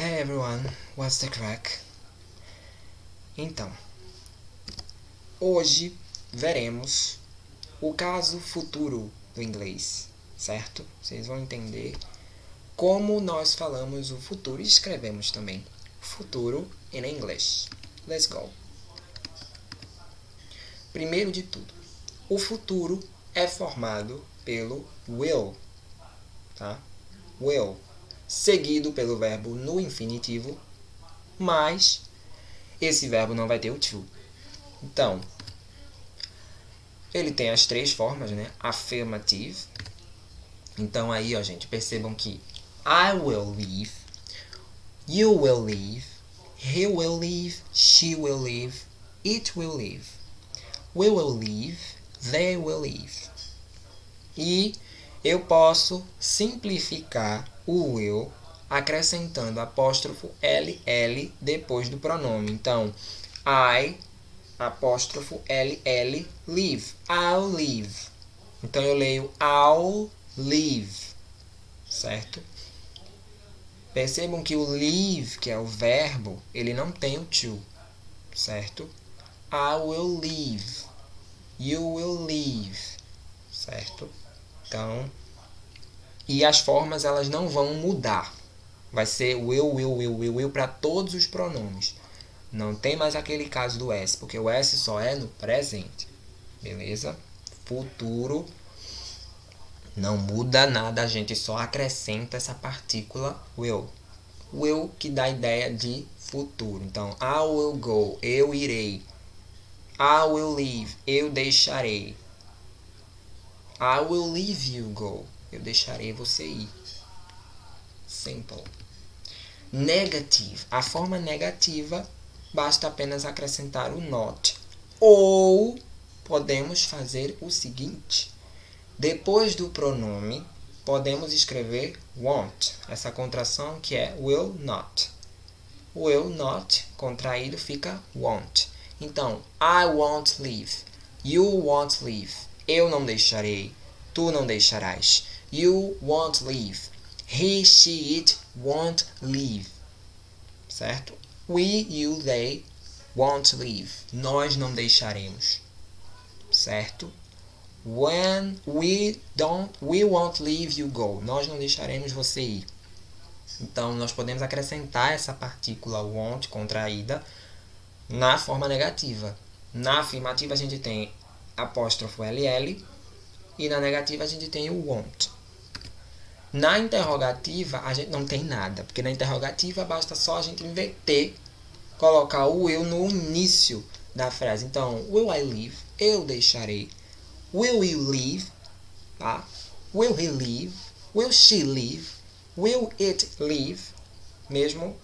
Hey everyone, what's the crack? Então, hoje veremos o caso futuro do inglês, certo? Vocês vão entender como nós falamos o futuro e escrevemos também futuro in English. Let's go! Primeiro de tudo, o futuro é formado pelo will, tá? Will, seguido pelo verbo no infinitivo, mas esse verbo não vai ter o to. Então, ele tem as três formas, né? Affirmative. Então aí, ó, gente, percebam que I will leave, you will leave, he will leave, she will leave, it will leave, we will leave, they will leave. E eu posso simplificar o will acrescentando apóstrofo ll depois do pronome. Então, I, apóstrofo ll, leave. I'll leave. Então, eu leio I'll leave. Certo? Percebam que o leave, que é o verbo, ele não tem o to. Certo? I will leave. You will leave. Certo? Então, e as formas elas não vão mudar. Vai ser will para todos os pronomes. Não tem mais aquele caso do S, porque o S só é no presente. Beleza? Futuro não muda nada, a gente só acrescenta essa partícula will. Will que dá a ideia de futuro. Então, I will go, eu irei. I will leave, eu deixarei. I will leave you go, eu deixarei você ir. Simple. Negative. A forma negativa, basta apenas acrescentar o not. Ou podemos fazer o seguinte. Depois do pronome, podemos escrever won't. Essa contração que é will not. Will not, contraído, fica won't. Então, I won't leave. You won't leave. Eu não deixarei. Tu não deixarás. You won't leave. He, she, it won't leave. Certo? We, you, they won't leave. Nós não deixaremos. Certo? When we won't leave you go. Nós não deixaremos você ir. Então, nós podemos acrescentar essa partícula won't contraída na forma negativa. Na afirmativa, a gente tem apóstrofo ll e na negativa, a gente tem o won't. Na interrogativa, a gente não tem nada, porque na interrogativa basta só a gente inverter, colocar o will no início da frase. Então, will I leave? Eu deixarei. Will you leave? Tá? Will he leave? Will she leave? Will it leave? Mesmo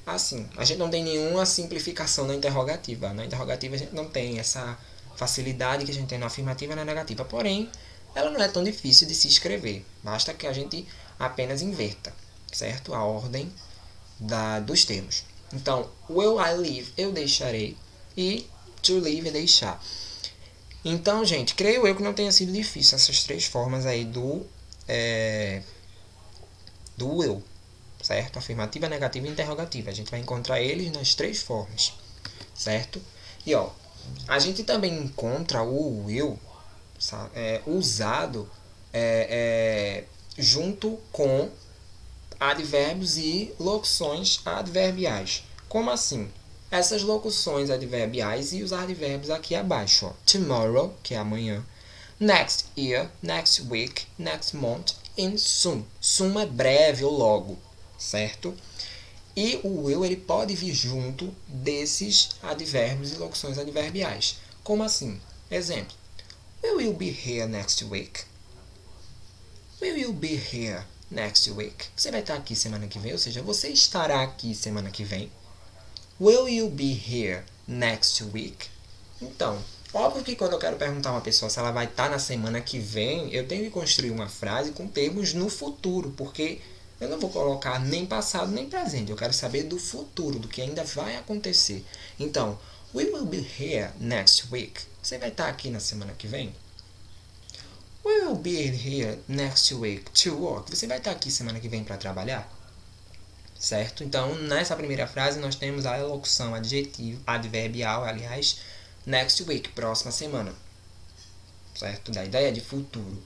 assim. A gente não tem nenhuma simplificação na interrogativa. Na interrogativa a gente não tem essa facilidade que a gente tem na afirmativa e na negativa. Porém, ela não é tão difícil de se escrever. Basta que a gente apenas inverta, certo? A ordem dos termos. Então, will I leave? Eu deixarei. E to leave é deixar. Então, gente, creio eu que não tenha sido difícil essas três formas aí do will, certo? Afirmativa, negativa e interrogativa. A gente vai encontrar eles nas três formas, certo? E, ó, a gente também encontra o will usado junto com advérbios e locuções adverbiais. Como assim? Essas locuções adverbiais e os advérbios aqui abaixo. Ó. Tomorrow, que é amanhã. Next year, next week, next month, and soon. Soon é breve ou logo, certo? E o will ele pode vir junto desses advérbios e locuções adverbiais. Como assim? Exemplo. Will you be here next week? Will you be here next week? Você vai estar aqui semana que vem, ou seja, você estará aqui semana que vem. Will you be here next week? Então, óbvio que quando eu quero perguntar a uma pessoa se ela vai estar na semana que vem, eu tenho que construir uma frase com termos no futuro, porque eu não vou colocar nem passado nem presente. Eu quero saber do futuro, do que ainda vai acontecer. Então, we will be here next week. Você vai estar aqui na semana que vem? We will be here next week to work. Você vai estar aqui semana que vem para trabalhar? certo? Então, nessa primeira frase, nós temos a locução adverbial, aliás, next week, próxima semana, certo? Da ideia de futuro.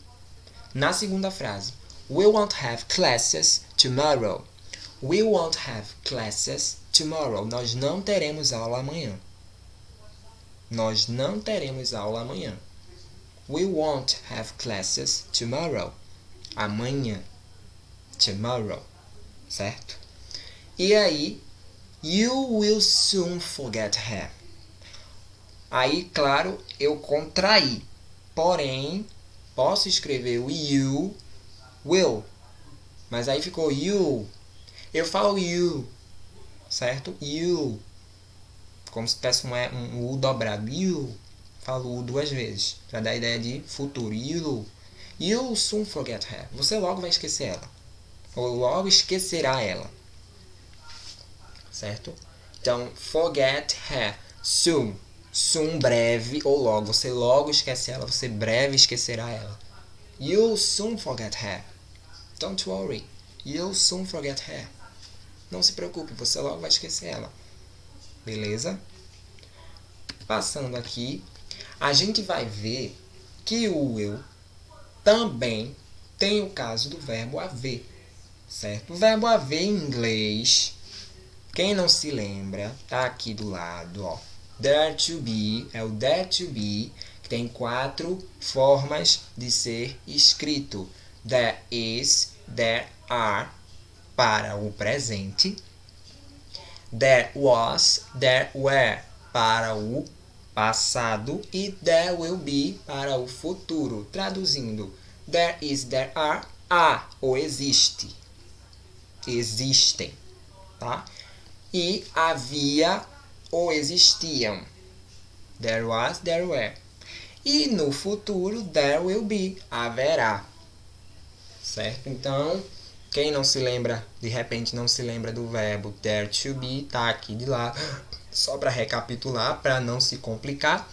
Na segunda frase, we won't have classes tomorrow. We won't have classes tomorrow. Nós não teremos aula amanhã. Nós não teremos aula amanhã. We won't have classes tomorrow. Amanhã. Tomorrow. Certo? E aí, you will soon forget her. Aí, claro, eu contraí. Porém, posso escrever o you, will. Mas aí ficou you. Eu falo you. Certo? You. Como se tivesse um U dobrado. You. Falo U duas vezes. Para dar a ideia de futuro. You. You'll soon forget her. Você logo vai esquecer ela. Ou logo esquecerá ela. Certo? Então, forget her. Soon. Soon, breve ou logo. Você logo esquece ela. Você breve esquecerá ela. You'll soon forget her. Don't worry. You'll soon forget her. Não se preocupe. Você logo vai esquecer ela. Beleza? Passando aqui, a gente vai ver que o will também tem o caso do verbo haver, certo? O verbo haver em inglês, quem não se lembra, tá aqui do lado, ó. There to be, é o there to be, que tem 4 formas de ser escrito. There is, there are, para o presente. There was, there were, para o passado. E there will be, para o futuro. Traduzindo, there is, there are, há ou existe. Existem, tá? E havia ou existiam. There was, there were. E no futuro, there will be, haverá. Certo? Então, quem não se lembra, de repente não se lembra do verbo there to be, tá aqui de lá, só para recapitular, para não se complicar.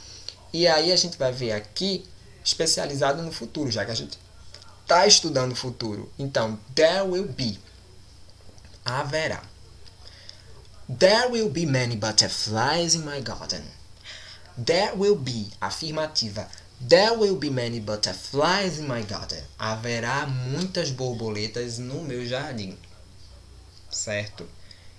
E aí a gente vai ver aqui, especializado no futuro, já que a gente está estudando o futuro. Então, there will be, haverá. There will be many butterflies in my garden. There will be, afirmativa. There will be many butterflies in my garden. Haverá muitas borboletas no meu jardim. Certo?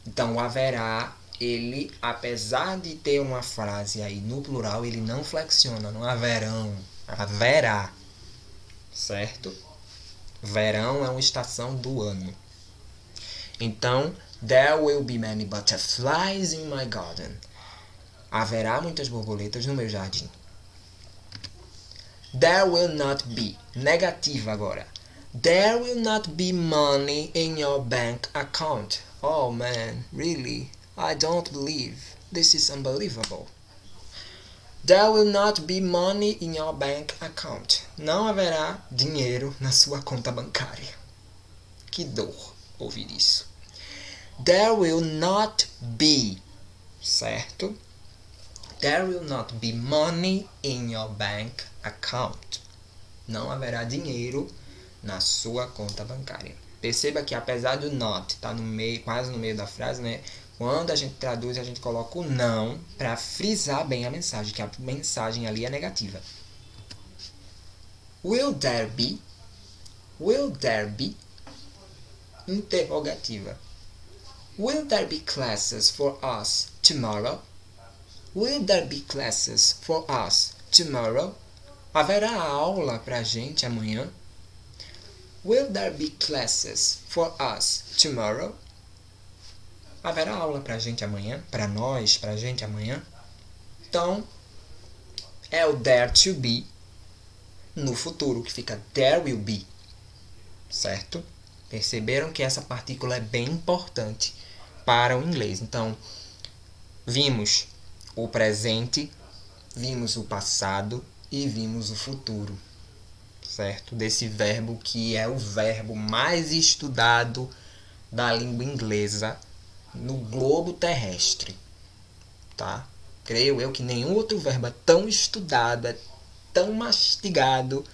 Então, o haverá, ele, apesar de ter uma frase aí no plural, ele não flexiona, não haverão. Haverá. Certo? Verão é uma estação do ano. Então, there will be many butterflies in my garden. Haverá muitas borboletas no meu jardim. There will not be. Negativa agora. There will not be money in your bank account. Oh man, really? I don't believe. This is unbelievable. There will not be money in your bank account. Não haverá dinheiro na sua conta bancária. Que dor ouvir isso. There will not be. Certo? There will not be money in your bank account. Não haverá dinheiro na sua conta bancária. Perceba que apesar do not estar no meio, quase no meio da frase, né? Quando a gente traduz, a gente coloca o não para frisar bem a mensagem, que a mensagem ali é negativa. Will there be? Will there be? Interrogativa. Will there be classes for us tomorrow? Will there be classes for us tomorrow? Haverá aula pra gente amanhã? Will there be classes for us tomorrow? Haverá aula pra gente amanhã? Pra nós, pra gente amanhã? Então, é o there to be no futuro, que fica there will be. Certo? Perceberam que essa partícula é bem importante para o inglês. Então, vimos o presente, vimos o passado e vimos o futuro, certo? Desse verbo que é o verbo mais estudado da língua inglesa no globo terrestre, tá? Creio eu que nenhum outro verbo é tão estudado, é tão mastigado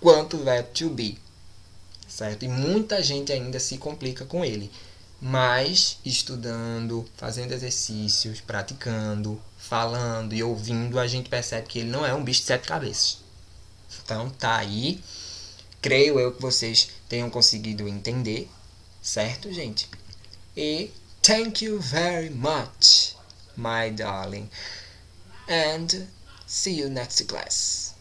quanto o verbo to be, certo? E muita gente ainda se complica com ele. Mas estudando, fazendo exercícios, praticando, falando e ouvindo, a gente percebe que ele não é um bicho de 7 cabeças. Então tá aí. Creio eu que vocês tenham conseguido entender, certo, gente? E thank you very much, my darling. And see you next class.